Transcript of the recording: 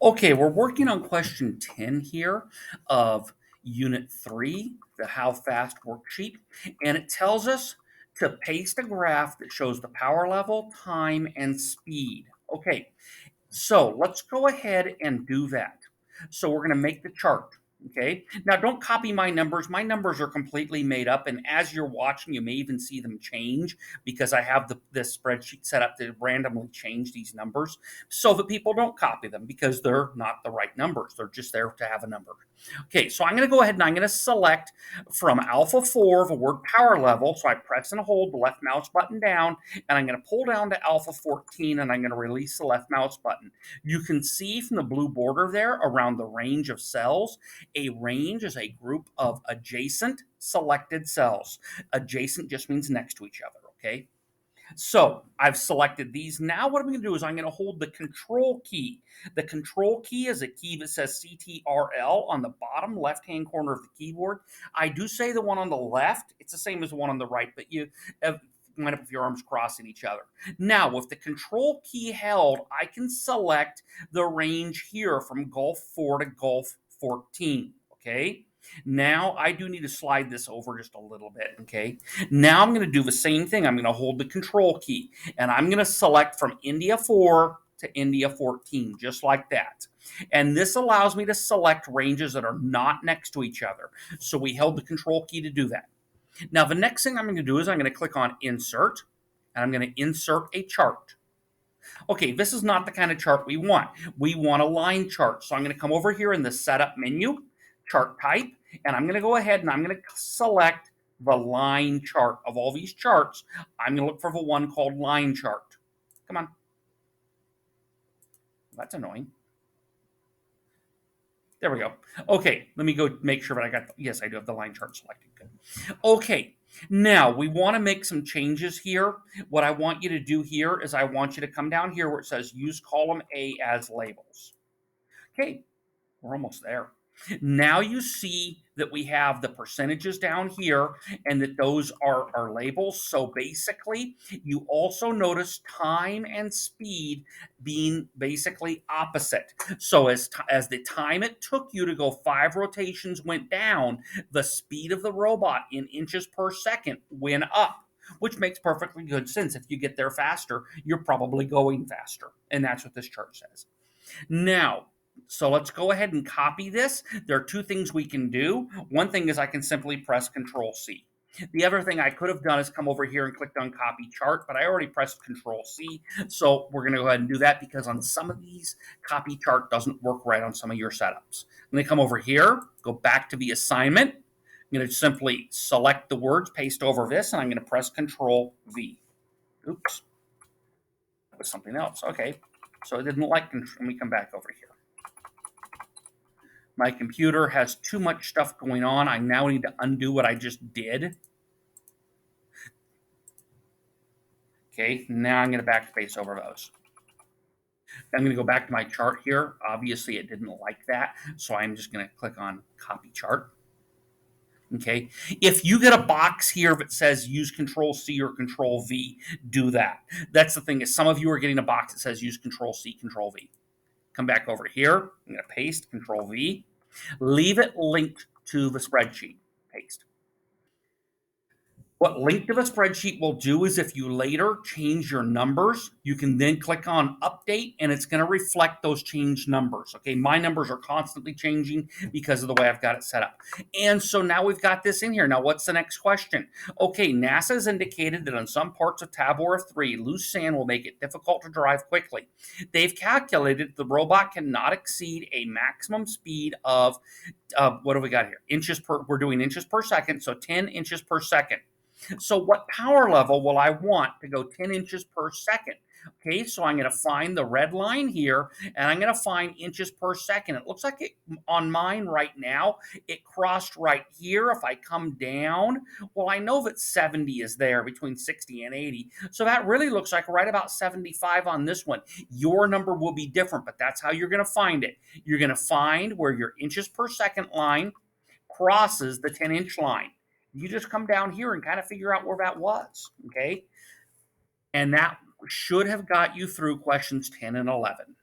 Okay, we're working on question 10 here of Unit 3, the How Fast worksheet, and it tells us to paste a graph that shows the power level, time, and speed. Okay, so let's go ahead and do that. So we're going to make the chart. Okay. Now don't copy my numbers. My numbers are completely made up. And as you're watching, you may even see them change because I have this spreadsheet set up to randomly change these numbers so that people don't copy them because they're not the right numbers. They're just there to have a number. Okay. So I'm going to go ahead and I'm going to select from alpha 4 the word power level. So I press and hold the left mouse button down and I'm going to pull down to alpha 14 and I'm going to release the left mouse button. You can see from the blue border there around the range of cells, a range is a group of adjacent selected cells. Adjacent just means next to each other, okay? So I've selected these. Now what I'm going to do is I'm going to hold the control key. The control key is a key that says CTRL on the bottom left-hand corner of the keyboard. I do say the one on the left. It's the same as the one on the right, but you wind up with your arms crossing each other. Now, with the control key held, I can select the range here from Gulf 4 to Gulf 14, okay? Now, I do need to slide this over just a little bit, okay? Now, I'm going to do the same thing. I'm going to hold the control key, and I'm going to select from India 4 to India 14, just like that. And this allows me to select ranges that are not next to each other. So we held the control key to do that. Now, the next thing I'm going to do is I'm going to click on Insert, and I'm going to insert a chart. Okay, this is not the kind of chart we want. We want a line chart. So I'm going to come over here in the Setup menu, Chart Type, and I'm going to go ahead and I'm going to select the line chart. Of all these charts, I'm going to look for the one called Line Chart. Come on. That's annoying. There we go. Okay, let me go make sure that I got, yes, I do have the line chart selected. Good. Okay, now we want to make some changes here. What I want you to do here is I want you to come down here where it says use column A as labels. Okay, we're almost there. Now you see that we have the percentages down here and that those are labels. So basically, you also notice time and speed being basically opposite. So as the time it took you to go 5 rotations went down, the speed of the robot in inches per second went up. Which makes perfectly good sense. If you get there faster, you're probably going faster. And that's what this chart says. Now, so let's go ahead and copy this. There are two things we can do. One thing is I can simply press Control C. The other thing I could have done is come over here and clicked on Copy Chart, but I already pressed Control C. So we're going to go ahead and do that because on some of these, Copy Chart doesn't work right on some of your setups. I'm going to come over here, go back to the assignment. I'm going to simply select the words, paste over this, and I'm going to press Control V. Oops. That was something else. Okay. So it didn't like control. Let me come back over here. My computer has too much stuff going on. I now need to undo what I just did. Okay, now I'm going to backspace over those. I'm going to go back to my chart here. Obviously, it didn't like that, so I'm just going to click on Copy Chart. Okay, if you get a box here that says use Control C or Control V, do that. That's the thing is some of you are getting a box that says use Control C, Control V. Come back over here. I'm going to paste Control V. Leave it linked to the spreadsheet. Paste. What link to the spreadsheet will do is if you later change your numbers, you can then click on update and it's going to reflect those changed numbers. Okay, my numbers are constantly changing because of the way I've got it set up. And so now we've got this in here. Now, what's the next question? Okay, NASA has indicated that on some parts of Tabor 3, loose sand will make it difficult to drive quickly. They've calculated the robot cannot exceed a maximum speed of, what do we got here? We're doing inches per second, so 10 inches per second. So what power level will I want to go 10 inches per second? Okay, so I'm going to find the red line here, and I'm going to find inches per second. It looks like it on mine right now, it crossed right here. If I come down, well, I know that 70 is there between 60 and 80. So that really looks like right about 75 on this one. Your number will be different, but that's how you're going to find it. You're going to find where your inches per second line crosses the 10-inch line. You just come down here and kind of figure out where that was, okay? And that should have got you through questions 10 and 11.